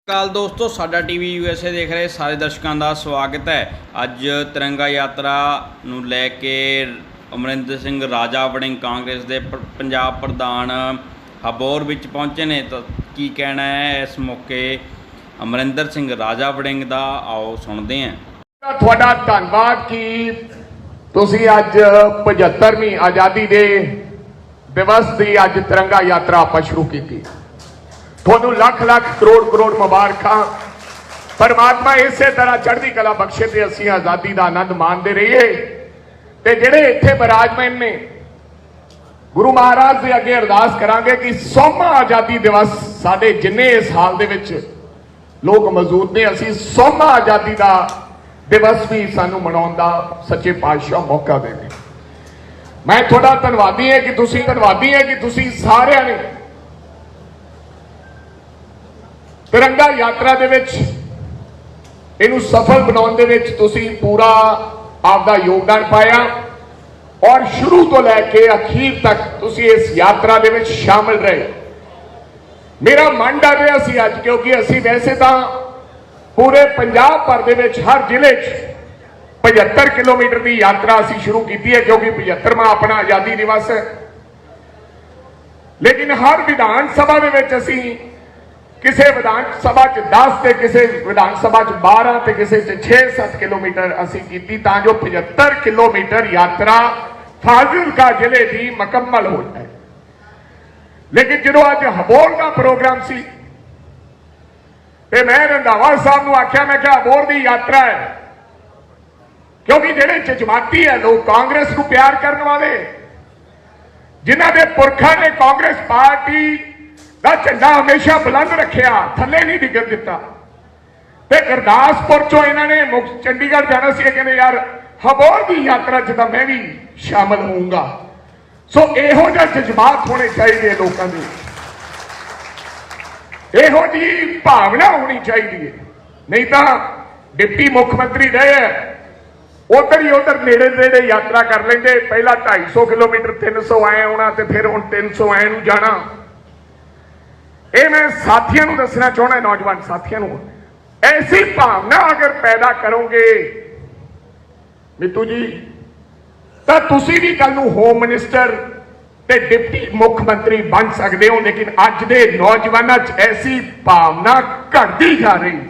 ਕਾਲ ਦੋਸਤੋ, ਸਾਡਾ TV USA ਦੇਖ ਰਹੇ ਸਾਰੇ ਦਰਸ਼ਕਾਂ ਦਾ ਸਵਾਗਤ ਹੈ। ਅੱਜ ਤਿਰੰਗਾ ਯਾਤਰਾ ਨੂੰ ਲੈ ਕੇ ਅਮਰਿੰਦਰ ਸਿੰਘ ਰਾਜਾ ਵੜਿੰਗ ਕਾਂਗਰਸ ਦੇ ਪੰਜਾਬ ਪ੍ਰਧਾਨ ਹਬੋਰ ਵਿੱਚ ਪਹੁੰਚੇ ਨੇ। ਤਾਂ ਕੀ ਕਹਿਣਾ ਹੈ ਇਸ ਮੌਕੇ ਅਮਰਿੰਦਰ ਸਿੰਘ ਰਾਜਾ ਵੜਿੰਗ ਦਾ, ਆਓ ਸੁਣਦੇ ਹਾਂ। ਤੁਹਾਡਾ ਧੰਨਵਾਦ ਕਿ ਤੁਸੀਂ ਅੱਜ 75ਵੀਂ ਆਜ਼ਾਦੀ ਦੇ ਦਿਵਸ ਦੀ ਅੱਜ ਤਿਰੰਗਾ ਯਾਤਰਾ ਆਪਾਂ ਸ਼ੁਰੂ ਕੀਤੀ। ਤੁਹਾਨੂੰ ਲੱਖ ਲੱਖ ਕਰੋੜ ਮੁਬਾਰਕਾਂ। परमात्मा इसे तरह चढ़ती कला बख्शे ते असीं आज़ादी का आनंद माणते रहिए। ते जिहड़े इत्थे विराजमान ने, गुरु महाराज के अगे अरदास करांगे कि 100वां आज़ादी दिवस साडे जिन्ने इस हाल दे विच लोग मौजूद ने, असीं 100वां आज़ादी का दिवस भी सानू मनाउण दा सच्चे पातशाह मौका देवे। मैं थोड़ा धन्नवादी है कि तुसीं सारिआं ने तिरंगा यात्रा दे विच इनू सफल बनाउण दे विच तुसीं पूरा आपदा योगदान पाया और शुरू तो लैके अखीर तक तुसीं इस यात्रा दे विच शामिल रहे। मेरा मन डर रहा सी अज, क्योंकि असीं वैसे तो पूरे पंजाब भर दे विच हर जिले 75 किलोमीटर की यात्रा असीं शुरू की है, क्योंकि 75वां अपना आज़ादी दिवस है। लेकिन हर विधान सभा दे विच असीं किसी विधान सभा च 10 ते किसी विधान सभा च 12 ते किसी च 6-7 किलोमीटर असीं कीती, तां जो 75 किलोमीटर यात्रा फाजिलका जिले की मुकम्मल हो जाए। लेकिन जो अज हबोर का प्रोग्राम सी ते मैं रंधावा साहब नूं आख्या, मैं कहा हबोर की यात्रा है, क्योंकि जिहड़े जजमाती है लोग, कांग्रेस को प्यार करने वाले, जिन्हां दे पुरखा ने कांग्रेस पार्टी का झंडा हमेशा बुलंद रखिया, थले नहीं डिगन दिता। ते गुरदासपुर चो इन्होंने चंडीगढ़ जाना सी, कहते यार हबोर की यात्रा च तां मैं भी शामिल होऊंगा। सो इहो जिहा जज्बात होने चाहिए, लोगों की इहो जी भावना होनी चाहिए। नहीं तो डिप्टी मुख्यमंत्री रहे उधर ही उधर नेड़े नेड़े यात्रा कर लेंगे, पहला 250 किलोमीटर 300 आए आना, तो फिर हुण 300 आए नूं जाना। ये मैं साथियों को दसना चाहना, नौजवान साथियों को, ऐसी भावना अगर पैदा करोगे मित्तू जी, तो तुसी भी कल नूं होम मिनिस्टर ते डिप्टी मुख्यमंत्री बन सकते हो। लेकिन अज दे नौजवानों च ऐसी भावना घटती जा रही।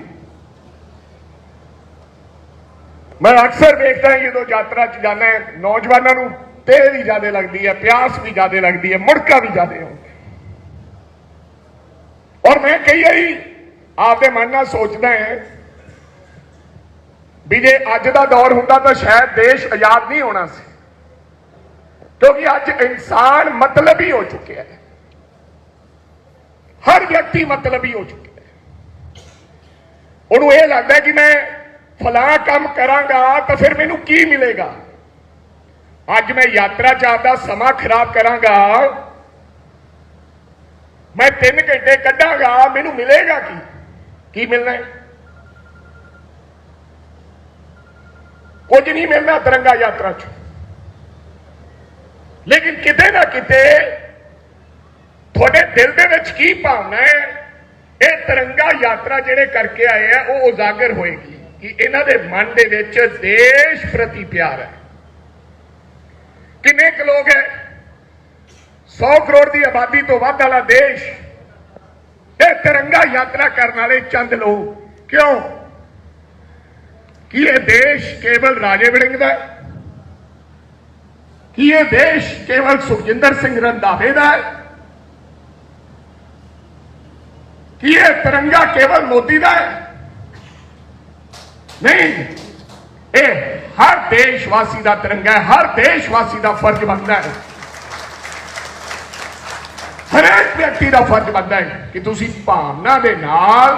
मैं अक्सर देखता है जो यात्रा च जाना है, नौजवानों को तेल भी ज्यादा लगती है, प्यास भी ज्यादा लगती है, मुड़का भी ज्यादा होता है। और मैं कई बारी आपके मन में सोचता है भी जे अज का दौर होता तो शायद देश आजाद नहीं होना सी, क्योंकि अज इंसान मतलबी हो चुके हैं, हर व्यक्ति मतलबी हो चुका है। उन्होंने यह लगता है कि मैं फलां काम करांगा तो फिर मैनू की मिलेगा। अज मैं यात्रा च आपदा समा खराब करांगा, मैं 3 घंटे कढ़ांगा, मैनू मिलेगा की मिलना है? कुछ नहीं मिलना तिरंगा यात्रा च। लेकिन किते ना किते थोड़े दिल दे विच की भावना है, ये तिरंगा यात्रा जिहड़े करके आए हैं वो उजागर होएगी कि इन्हां दे मन दे विच देश प्रति प्यार है। किन्ने क लोग है 100 करोड़ की आबादी तो वध वाला देश, ये तिरंगा यात्रा करने वाले चंद लोग क्यों? कि यह देश केवल राजे वड़िंग दा है? कि यह देश केवल सुखजिंदर सिंह रंधावे दा है? कि यह तिरंगा केवल मोदी दा है? नहीं, ये हर देशवासी का तिरंगा है, हर देशवासी का फर्ज बनता है, हर एक व्यक्ति का फर्ज बनता है कि तुसी भावना दे नाल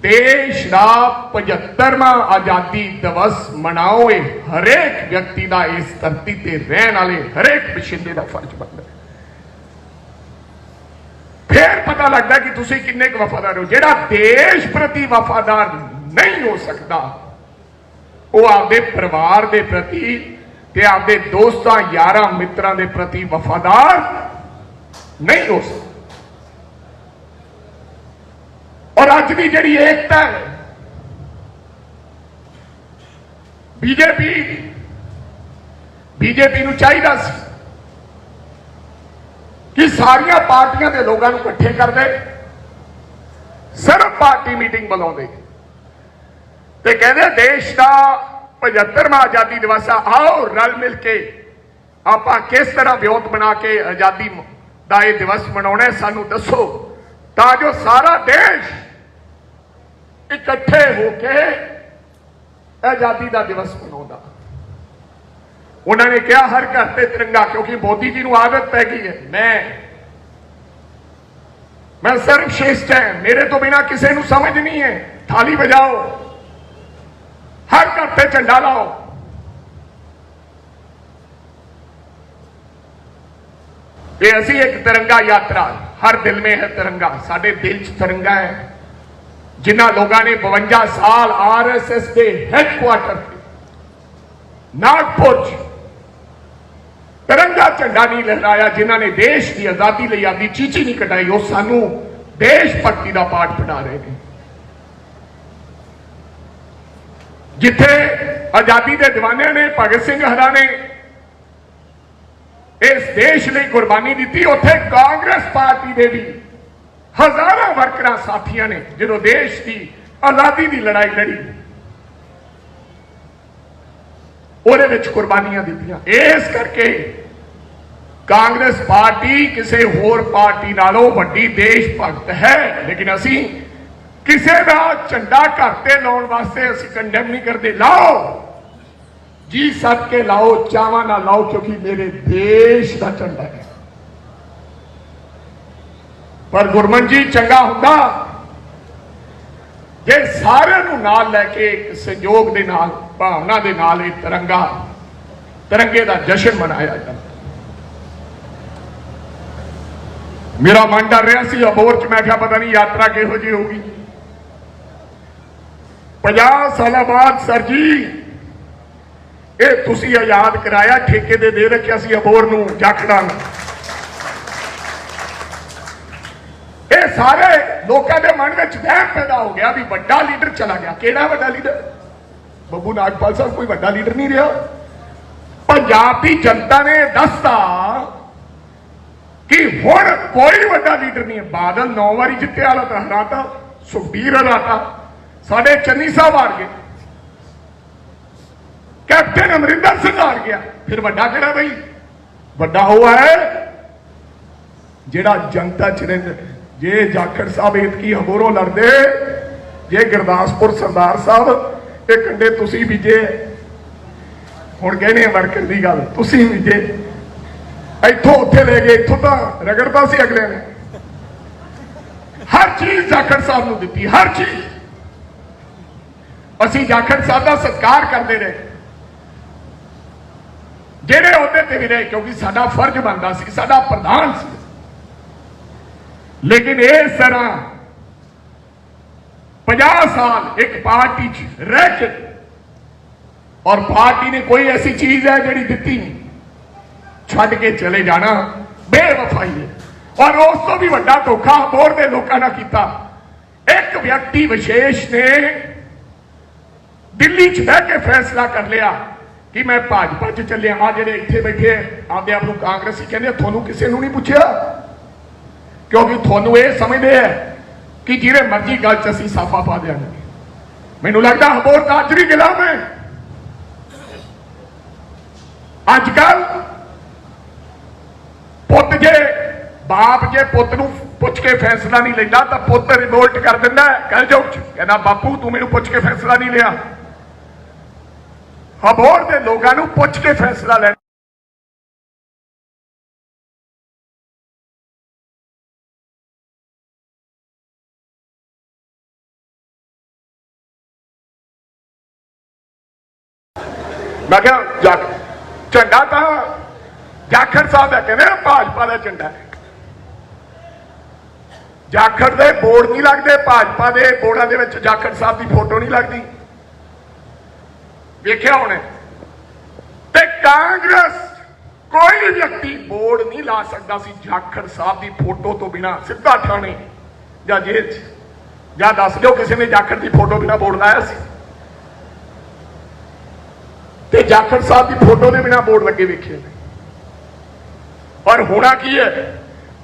देश का 75वां आजादी दिवस मनाओ। हर एक व्यक्ति का इस धरती ते रहने वाले हर एक बशिंदे का फर्ज बनता है। फिर पता लगता है कि तुसी किन्ने क वफादार हो। जिहड़ा देश प्रति वफादार नहीं हो सकता, वो आपदे परिवार के प्रति ते आपदे दोस्तां यारां मित्रां के प्रति वफादार नहीं हो सकता। ਅੱਜ ਦੀ ਜਿਹੜੀ ਏਕਤਾ ਹੈ ਬੀਜੇਪੀ ਨੂੰ ਚਾਹੀਦਾ ਸੀ ਕਿ ਸਾਰੀਆਂ ਪਾਰਟੀਆਂ ਦੇ ਲੋਕਾਂ ਨੂੰ ਇਕੱਠੇ ਕਰਦੇ, ਸਿਰਫ ਪਾਰਟੀ ਮੀਟਿੰਗ ਬੁਲਾਉਂਦੇ ਤੇ ਕਹਿੰਦੇ ਦੇਸ਼ ਦਾ 75ਵਾਂ ਆਜ਼ਾਦੀ ਦਿਵਸ ਆ, ਆਓ ਰਲ ਮਿਲ ਕੇ ਆਪਾਂ ਕਿਸ ਤਰ੍ਹਾਂ ਵਿਉਂਤ ਬਣਾ ਕੇ ਆਜ਼ਾਦੀ ਦਾ ਇਹ ਦਿਵਸ ਮਨਾਉਣਾ, ਸਾਨੂੰ ਦੱਸੋ, ਤਾਂ ਜੋ ਸਾਰਾ ਦੇਸ਼ ਇਕੱਠੇ ਹੋ ਕੇ ਆਜ਼ਾਦੀ ਦਾ ਦਿਵਸ ਮਨਾਉਂਦਾ। ਉਹਨਾਂ ਨੇ ਕਿਹਾ ਹਰ ਘਰ ਤੇ ਤਿਰੰਗਾ, ਕਿਉਂਕਿ ਮੋਦੀ ਜੀ ਨੂੰ ਆਦਤ ਪੈ ਗਈ ਹੈ ਮੈਂ ਸਰਵਸ਼੍ਰੇਸ਼ਠ ਹੈ, ਮੇਰੇ ਤੋਂ ਬਿਨਾ ਕਿਸੇ ਨੂੰ ਸਮਝ ਨਹੀਂ ਹੈ, ਥਾਲੀ ਵਜਾਓ, ਹਰ ਘਰ ਤੇ ਝੰਡਾ ਲਾਓ। ਤੇ ਅਸੀਂ ਇੱਕ ਤਿਰੰਗਾ ਯਾਤਰਾ, ਹਰ ਦਿਲ ਮੇਂ ਹੈ ਤਿਰੰਗਾ, ਸਾਡੇ ਦਿਲ 'ਚ ਤਿਰੰਗਾ ਹੈ। ਜਿਨ੍ਹਾਂ ਲੋਕਾਂ ਨੇ 52 ਸਾਲ ਆਰਐਸਐਸ ਦੇ ਹੈਡਕੁਆਟਰ ਤੇ ਨਾਗਪੁਰ 'ਚ ਤਿਰੰਗਾ ਝੰਡਾ ਨਹੀਂ ਲਹਿਰਾਇਆ, ਜਿਨ੍ਹਾਂ ਨੇ ਦੇਸ਼ ਦੀ ਆਜ਼ਾਦੀ ਲਈ ਆਪਣੀ ਚੀਚੀ ਨਹੀਂ ਕਟਾਈ, ਉਹ ਸਾਨੂੰ ਦੇਸ਼ ਭਗਤੀ ਦਾ ਪਾਠ ਪੜ੍ਹਾ ਰਹੇ ਨੇ। ਜਿੱਥੇ ਆਜ਼ਾਦੀ ਦੇ ਦੀਵਾਨਿਆਂ ਨੇ, ਭਗਤ ਸਿੰਘ ਹਰਾਂ ਨੇ ਇਸ ਦੇਸ਼ ਲਈ ਕੁਰਬਾਨੀ ਦਿੱਤੀ, ਉੱਥੇ ਕਾਂਗਰਸ ਪਾਰਟੀ ਦੇ ਵੀ ਹਜ਼ਾਰਾਂ ਵਰਕਰਾਂ ਸਾਥੀਆਂ ਨੇ ਜਦੋਂ ਦੇਸ਼ ਦੀ ਆਜ਼ਾਦੀ ਦੀ ਲੜਾਈ ਲੜੀ, ਉਹਦੇ ਵਿੱਚ ਕੁਰਬਾਨੀਆਂ ਦਿੱਤੀਆਂ। ਇਸ ਕਰਕੇ ਕਾਂਗਰਸ ਪਾਰਟੀ ਕਿਸੇ ਹੋਰ ਪਾਰਟੀ ਨਾਲੋਂ ਵੱਡੀ ਦੇਸ਼ ਭਗਤ ਹੈ, ਲੇਕਿਨ ਅਸੀਂ ਕਿਸੇ ਦਾ ਝੰਡਾ ਘਰ ਤੇ ਲਾਉਣ ਵਾਸਤੇ ਅਸੀਂ ਕੰਡੈਮ ਨਹੀਂ ਕਰਦੇ। ਲਾਓ ਜੀ, ਸੱਦ ਕੇ ਲਾਓ, ਚਾਵਾਂ ਨਾਲ ਲਾਓ, ਕਿਉਂਕਿ ਮੇਰੇ ਦੇਸ਼ ਦਾ ਝੰਡਾ ਹੈ। ਪਰ ਗੁਰਮਨ ਜੀ, ਚੰਗਾ ਹੁੰਦਾ ਜੇ ਸਾਰਿਆਂ ਨੂੰ ਨਾਲ ਲੈ ਕੇ ਇੱਕ ਸੰਯੋਗ ਦੇ ਨਾਲ, ਭਾਵਨਾ ਦੇ ਨਾਲ ਇਹ ਤਿਰੰਗੇ ਦਾ ਜਸ਼ਨ ਮਨਾਇਆ ਜਾਂਦਾ। ਮੇਰਾ ਮਨ ਡਰ ਰਿਹਾ ਸੀ ਅਬੋਹਰ 'ਚ, ਮੈਂ ਕਿਹਾ ਪਤਾ ਨਹੀਂ ਯਾਤਰਾ ਕਿਹੋ ਜਿਹੀ ਹੋਊਗੀ। 50 ਸਾਲਾਂ ਬਾਅਦ ਸਰ ਜੀ ਇਹ ਤੁਸੀਂ ਆਜ਼ਾਦ ਕਰਾਇਆ, ਠੇਕੇ ਦੇ ਰੱਖਿਆ ਸੀ ਅਬੋਹਰ ਨੂੰ, ਜਾਖੜਾਂ ਨੂੰ। ਇਹ ਸਾਰੇ ਲੋਕਾਂ ਦੇ ਮਨ ਵਿੱਚ ਵਹਿਮ ਪੈਦਾ ਹੋ ਗਿਆ ਵੀ ਵੱਡਾ ਲੀਡਰ ਚਲਾ ਗਿਆ। ਕਿਹੜਾ ਵੱਡਾ ਲੀਡਰ? ਬੱਬੂ ਨਾਗਪਾਲ ਸਾਹਿਬ ਕੋਈ ਵੱਡਾ ਲੀਡਰ ਨਹੀਂ ਰਿਹਾ। ਪੰਜਾਬ ਦੀ ਜਨਤਾ ਨੇ ਦੱਸਤਾ ਕਿ ਹੁਣ ਕੋਈ ਵੱਡਾ ਲੀਡਰ ਨਹੀਂ ਹੈ। ਬਾਦਲ 9 ਵਾਰੀ ਜਿੱਤਿਆ, ਤਾਂ ਹਰਾਤਾ, ਸੁਖਬੀਰ ਹਰਾਤਾ, ਸਾਡੇ ਚੰਨੀ ਸਾਹਿਬ ਹਾਰ ਗਏ, ਕੈਪਟਨ ਅਮਰਿੰਦਰ ਸਿੰਘ ਹਾਰ ਗਿਆ। ਫਿਰ ਵੱਡਾ ਕਿਹੜਾ ਬਈ? ਵੱਡਾ ਉਹ ਹੈ ਜਿਹੜਾ ਜਨਤਾ ਚ ਰਹਿੰਦਾ। ਜੇ ਜਾਖੜ ਸਾਹਿਬ ਇਤਕੀ ਅਬੋਹਰੋਂ ਲੜਦੇ, ਜੇ ਗੁਰਦਾਸਪੁਰ ਸਰਦਾਰ ਸਾਹਿਬ ਇਹ ਕੰਡੇ ਤੁਸੀਂ ਬੀਜੇ, ਹੁਣ ਕਹਿੰਦੇ ਵਰਕਰ ਦੀ ਗੱਲ, ਤੁਸੀਂ ਬੀਜੇ, ਇੱਥੋਂ ਉੱਥੇ ਲੈ ਗਏ, ਇੱਥੋਂ ਤਾਂ ਰਗੜਦਾ ਸੀ ਅਗਲੇ ਨੇ। ਹਰ ਚੀਜ਼ ਜਾਖੜ ਸਾਹਿਬ ਨੂੰ ਦਿੱਤੀ, ਹਰ ਚੀਜ਼। ਅਸੀਂ ਜਾਖੜ ਸਾਹਿਬ ਦਾ ਸਤਿਕਾਰ ਕਰਦੇ ਰਹੇ, ਜਿਹੜੇ ਉਹਦੇ ਤੇ ਵੀ ਰਹੇ, ਕਿਉਂਕਿ ਸਾਡਾ ਫਰਜ਼ ਬਣਦਾ ਸੀ, ਸਾਡਾ ਪ੍ਰਧਾਨ ਸੀ। ਲੇਕਿਨ ਇਸ ਤਰ੍ਹਾਂ 50 ਸਾਲ ਇੱਕ ਪਾਰਟੀ 'ਚ ਰਹਿ ਕੇ, ਔਰ ਪਾਰਟੀ ਨੇ ਕੋਈ ਐਸੀ ਚੀਜ਼ ਹੈ ਜਿਹੜੀ ਦਿੱਤੀ ਨਹੀਂ, ਛੱਡ ਕੇ ਚਲੇ ਜਾਣਾ ਬੇਵਫਾਈ ਹੈ। ਔਰ ਉਸ ਤੋਂ ਵੀ ਵੱਡਾ ਧੋਖਾ ਅਬੋਹਰ ਦੇ ਲੋਕਾਂ ਨਾਲ ਕੀਤਾ। ਇੱਕ ਵਿਅਕਤੀ ਵਿਸ਼ੇਸ਼ ਨੇ ਦਿੱਲੀ 'ਚ ਬਹਿ ਕੇ ਫੈਸਲਾ ਕਰ ਲਿਆ ਕਿ ਮੈਂ ਭਾਜਪਾ 'ਚ ਚੱਲਿਆ। ਆ ਜਿਹੜੇ ਇੱਥੇ ਬੈਠੇ ਆਪਦੇ ਆਪ ਨੂੰ ਕਾਂਗਰਸੀ ਕਹਿੰਦੇ, ਤੁਹਾਨੂੰ ਕਿਸੇ ਨੂੰ ਨਹੀਂ ਪੁੱਛਿਆ, ਕਿਉਂਕਿ ਤੁਹਾਨੂੰ ਇਹ ਸਮਝਦੇ ਹੈ ਕਿ ਜਿਹੜੇ ਮਰਜ਼ੀ ਗੱਲ 'ਚ ਅਸੀਂ ਸਾਫਾ ਪਾ ਦਿਆਂਗੇ। ਮੈਨੂੰ ਲੱਗਦਾ ਅਬੋਹਰ ਦਾ ਅੱਜ ਵੀ ਗੁਲਾਮ ਹੈ। ਅੱਜ ਕੱਲ ਪੁੱਤ, ਜੇ ਬਾਪ ਜੇ ਪੁੱਤ ਨੂੰ ਪੁੱਛ ਕੇ ਫੈਸਲਾ ਨਹੀਂ ਲੈਂਦਾ ਤਾਂ ਪੁੱਤ ਰਿਵੋਲਟ ਕਰ ਦਿੰਦਾ ਹੈ, ਕਹਿ ਜਾਓ, ਕਹਿੰਦਾ ਬਾਪੂ ਤੂੰ ਮੈਨੂੰ ਪੁੱਛ ਕੇ ਫੈਸਲਾ ਨਹੀਂ ਲਿਆ। ਅਬੋਹਰ ਦੇ ਲੋਕਾਂ ਨੂੰ ਪੁੱਛ ਕੇ ਫੈਸਲਾ ਲੈਣਾ। ਮੈਂ ਕਿਹਾ ਝੰਡਾ ਤਾਂ ਜਾਖੜ ਸਾਹਿਬ ਦਾ, ਕਹਿੰਦੇ ਭਾਜਪਾ ਦਾ ਝੰਡਾ ਹੈ। ਜਾਖੜ ਦੇ ਬੋਰਡ ਨਹੀਂ ਲੱਗਦੇ, ਭਾਜਪਾ ਦੇ ਬੋਰਡਾਂ ਦੇ ਵਿੱਚ ਜਾਖੜ ਸਾਹਿਬ ਦੀ ਫੋਟੋ ਨਹੀਂ ਲੱਗਦੀ, ਵੇਖਿਆ ਹੋਣਾ। ਤੇ ਕਾਂਗਰਸ ਕੋਈ ਵਿਅਕਤੀ ਬੋਰਡ ਨਹੀਂ ਲਾ ਸਕਦਾ ਸੀ ਜਾਖੜ ਸਾਹਿਬ ਦੀ ਫੋਟੋ ਤੋਂ ਬਿਨਾ, ਸਿੱਧਾ ਥਾਣੇ ਜਾਂ ਜੇਲ੍ਹ 'ਚ। ਜਾਂ ਦੱਸ ਦਿਓ ਕਿਸੇ ਨੇ ਜਾਖੜ ਦੀ ਫੋਟੋ ਬਿਨਾਂ ਬੋਰਡ ਲਾਇਆ ਸੀ? ਤੇ ਜਾਖੜ ਸਾਹਿਬ ਦੀ ਫੋਟੋ ਦੇ ਬਿਨਾਂ ਬੋਰਡ ਲੱਗੇ ਵੇਖੇ ਨੇ। ਪਰ ਹੋਣਾ ਕੀ ਹੈ,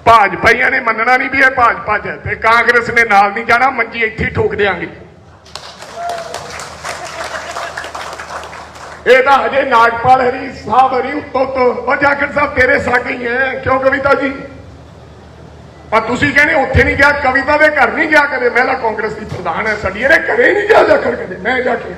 ਭਾਜਪਾਈਆਂ ਨੇ ਮੰਨਣਾ ਨਹੀਂ ਵੀ ਇਹ ਭਾਜਪਾ ਹੈ, ਤੇ ਕਾਂਗਰਸ ਨੇ ਨਾਲ ਨਹੀਂ ਜਾਣਾ, ਮੰਜੀ ਇੱਥੇ ਹੀ ਠੋਕ ਦੇਾਂਗੇ। ਇਹ ਤਾਂ ਹਜੇ ਨਾਗਪਾਲ ਹਰੀ ਸਾਹਿਬ ਹਰੀ ਉੱਤੋਂ ਉਹ ਜਾਖੜ ਸਾਹਿਬ ਤੇਰੇ ਸਾਗੇ ਹੀ ਹੈ, ਕਿਉਂ ਕਵਿਤਾ ਜੀ? ਪਰ ਤੁਸੀਂ ਕਹਿੰਦੇ ਉੱਥੇ ਨਹੀਂ ਗਿਆ, ਕਵਿਤਾ ਦੇ ਘਰ ਨਹੀਂ ਗਿਆ ਕਦੇ, ਮਹਿਲਾ ਕਾਂਗਰਸ ਦੀ ਪ੍ਰਧਾਨ ਹੈ ਸਾਡੀ, ਇਹਦੇ ਘਰੇ ਨਹੀਂ ਗਿਆ ਜਾਖੜ ਕਦੇ, ਮੈਂ ਜਾ ਕੇ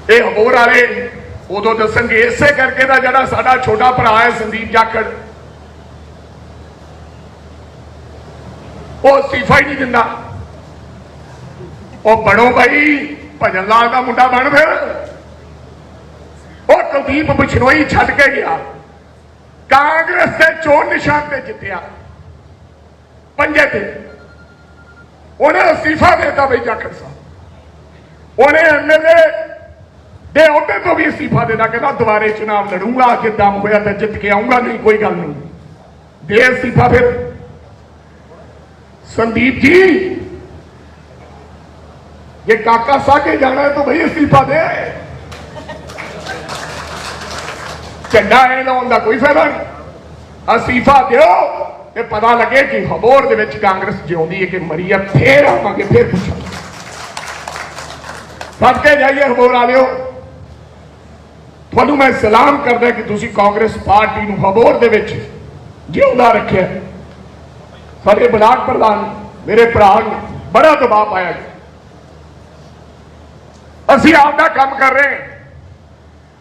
ਇਹ ਹੋਰ ਵਾਲੇ ਉਦੋਂ ਦੱਸਣਗੇ। ਇਸੇ ਕਰਕੇ ਦਾ ਜਿਹੜਾ ਸਾਡਾ ਛੋਟਾ ਭਰਾ ਹੈ ਸੰਦੀਪ ਜਾਖੜ, ਉਹ ਅਸਤੀਫਾ ਹੀ ਨਹੀਂ ਦਿੰਦਾ। ਉਹ ਬਣੋ ਭਾਈ, ਭਜਨ ਲਾਲ ਦਾ ਮੁੰਡਾ ਬਣ ਫਿਰ। ਉਹ ਕੁਲਦੀਪ ਬਿਸ਼ਨੋਈ ਛੱਡ ਕੇ ਗਿਆ, ਕਾਂਗਰਸ ਦੇ ਚੋਣ ਨਿਸ਼ਾਨ ਤੇ ਜਿੱਤਿਆ ਪੰਜੇ ਤੇ, ਉਹਨੇ ਅਸਤੀਫਾ ਦੇਤਾ ਬਈ ਜਾਖੜ ਸਾਹਿਬ। ਉਹਨੇ ਐਮਐਲਏ ਦੇ ਅਹੁਦੇ ਤੋਂ ਵੀ ਅਸਤੀਫਾ ਦੇਣਾ, ਕਹਿੰਦਾ ਦੁਬਾਰੇ ਚੁਣਾਵ ਲੜੂੰਗਾ, ਜਿੱਦਾਂ ਹੋਇਆ ਤਾਂ ਜਿੱਤ ਕੇ ਆਊਂਗਾ, ਨਹੀਂ ਕੋਈ ਗੱਲ ਨਹੀਂ, ਦੇ ਅਸਤੀਫਾ। ਫਿਰ संदीप जी ये काका साके जाना है तो भाई इस्तीफा दे, झंडा है लाने का कोई फायदा नहीं, इस्तीफा दो ते पता लगे कि हबोर दे विच कांग्रेस जिउंदी है कि मरी है, फिर आवांगे, फिर पूछांगे। सद के जाइए हबोर वालिओ, तुहानूं मैं सलाम करदा कि तुसीं कांग्रेस पार्टी नूं हबोर दे विच जिउंदा रखिआ। साडे ब्लाक प्रधान मेरे भरा ने बड़ा दबाव पाया, असीं आपदा काम कर रहे हैं,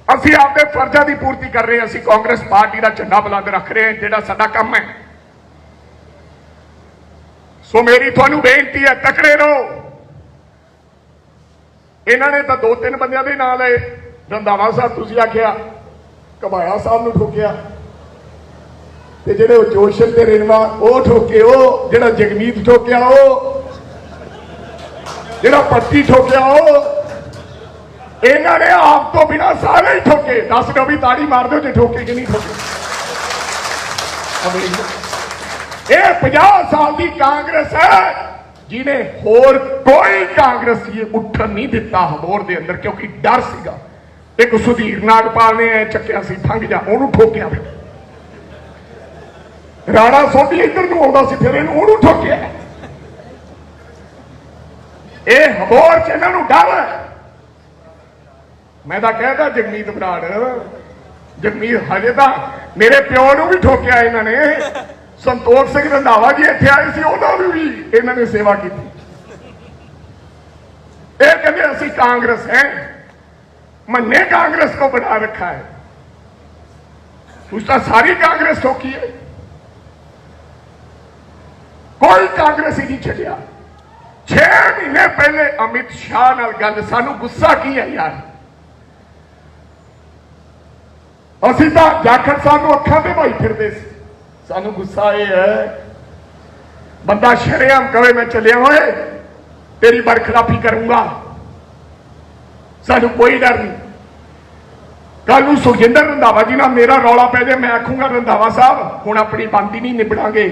असीं आपदे फर्जां की पूर्ति कर रहे हैं, असीं कांग्रेस पार्टी का झंडा बुलंद रख रहे हैं, जिहड़ा साडा काम है। सो मेरी तुहानूं बेनती है, तकड़े रहो। इन्हां ने तो 2-3 बंदियां दे नाम लए, रंधावा साहब तुसीं आखिआ, घबाया साहब नूं ठोकिआ, ते जेडे जोशन ते रेणवा वो ठोके, वो जेड़ा जगमीत ठोकिया, वो जेड़ा पट्टी ठोकिया, वो इन्हां ने आप तो बिना सारे ही ठोके। दस दो भी ताड़ी मार दो जे ठोके कि नहीं ठोके। ये 50 साल की कांग्रेस है जिन्हें होर कोई कांग्रेसी उठन नहीं दिता हबोर दे अंदर, क्योंकि डर सीगा। एक सुधीर नागपाल ने चक्या सी फंग जा, उन्होंने ठोकिया, फिर राणा सोढी इधर नूं आउंदा सी, फिर इहनूं उहनूं ठोकिया। ये हबोर च इन्हां नूं डर है। मैं तां कहदा जगमीत बराड़, जगमीत हजे तां मेरे प्यो नूं भी ठोकिया इन्हां ने। संतोष सिंह रंधावा जी इत्थे आए सी, उन्हां नूं भी इन्हां ने सेवा की। ये कहंदे असीं कांग्रेस हैं, मन्ने कांग्रेस को बना रखा है, उसका सारी कांग्रेस ठोकी है, कोई कांग्रेस ही नहीं छड़िया। 6 महीने पहले अमित शाह नाल गल, सानू गुस्सा की है यार, असीं तां जाखड़ साहब नूं अखां ते भाई फिरदे सी, सानू गुस्सा ये है बंदा शरेआम कहे मैं चलिया होए तेरी बरखलाफी करूंगा, सानू कोई डर नहीं। कल नूं सुखजिंदर रंधावा जी नाल मेरा रौला पै जाए, मैं आखूंगा रंधावा साहब हुण अपनी बनती नहीं निबड़ांगे,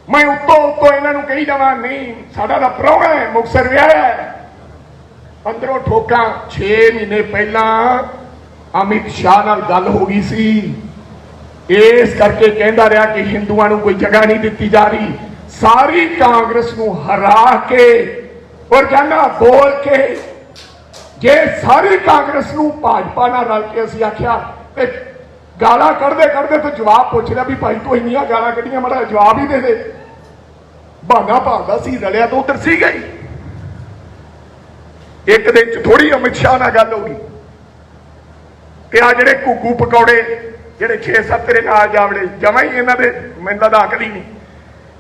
मैं उत्तों इन्हों कही जावा नहीं साडा तां प्राहुणा है, मुक्तसर विआहिआ है, अंदरों ठोका। 6 महीने पहला अमित शाह नाल गल हो गई सी, इस करके कहता रहा कि हिंदुआं नूं कोई जगह नहीं दी जा रही, सारी कांग्रेस नूं हरा के और जाना बोल के जे सारी कांग्रेस नूं भाजपा नाल रल के असीं आख्या ते गालां कढ़दे कढ़दे तो जवाब पुछ लिया भी भाई तू इन्नियां गालां कढ़ियां, माड़ा जवाब ही दे दे। बहाना भागा सी, रलिया तो उधर सी गई। एक दिन च थोड़ी अमित शाह नाल गल हो गई कि आ जिहड़े घुग्गू पकौड़े जिहड़े 6-7 तेरे नाल जावड़े जमा ही इन्हां दे मैनूं तां अकल ही नहीं,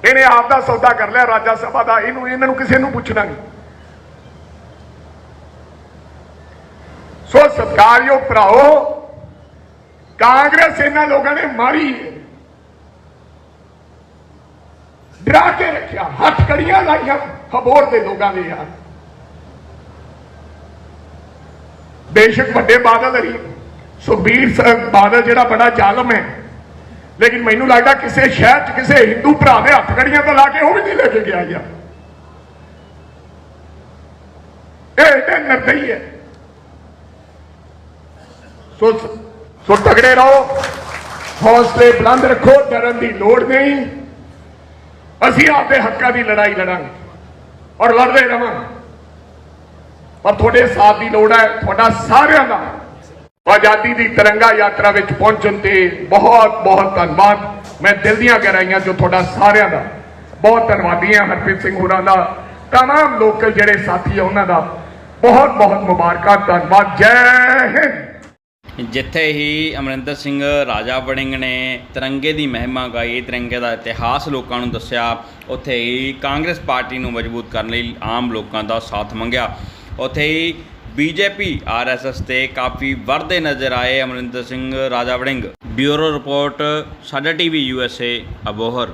इहने आप दा सौदा कर लिया राजा सभा दा, इन्हां नूं किसे नूं पुछना नहीं। सो सत्कारयोग भराओ, कांग्रेस इन्हां लोगों ने मारी, डरा के रखिया, हथकड़ियां लाइया हबोर के लोगों ने यार। बेशक वड्डे बादल हरी सुखबीर बादल जिहड़ा बड़ा जालम है, लेकिन मैनू लगता किसी शहर च किसी हिंदू भरा ने हथकड़ियां तो ला के वो भी नहीं लेके गया यार। ये निर्दयी है। सो तगड़े रहो, हौसले बुलंद रखो, डरन की लोड़ नहीं। असी आपके हकों की लड़ाई लड़ांगे और लड़ते रहांगे, पर थोड़े साथ की लोड़ है, थोड़ा सारिਆਂ ਦਾ आजादी की तिरंगा यात्रा में पहुंचने ते बहुत बहुत धन्यवाद। मैं दिल दीआं गहराइयां जो थोड़ा सारिਆਂ ਦਾ बहुत धन्यवादी हाँ। हरप्रीत सिंह होरां दा, तमाम लोकल जेडे साथी है उन्हां दा बहुत बहुत मुबारक, धन्यवाद। जय हिंद। जिथे ही अमरिंदर सिंह राजा वड़िंग ने तिरंगे की महिमा गाई, तिरंगे का इतिहास लोगों को दसिया, उत्थे ही कांग्रेस पार्टी को मजबूत करने लई आम लोगों का साथ मंगिया। उत्थे ही बीजेपी RSS ते काफ़ी वरदे नज़र आए अमरिंदर सिंह राजा वड़िंग। ब्यूरो रिपोर्ट, साडा TV USA, अबोहर।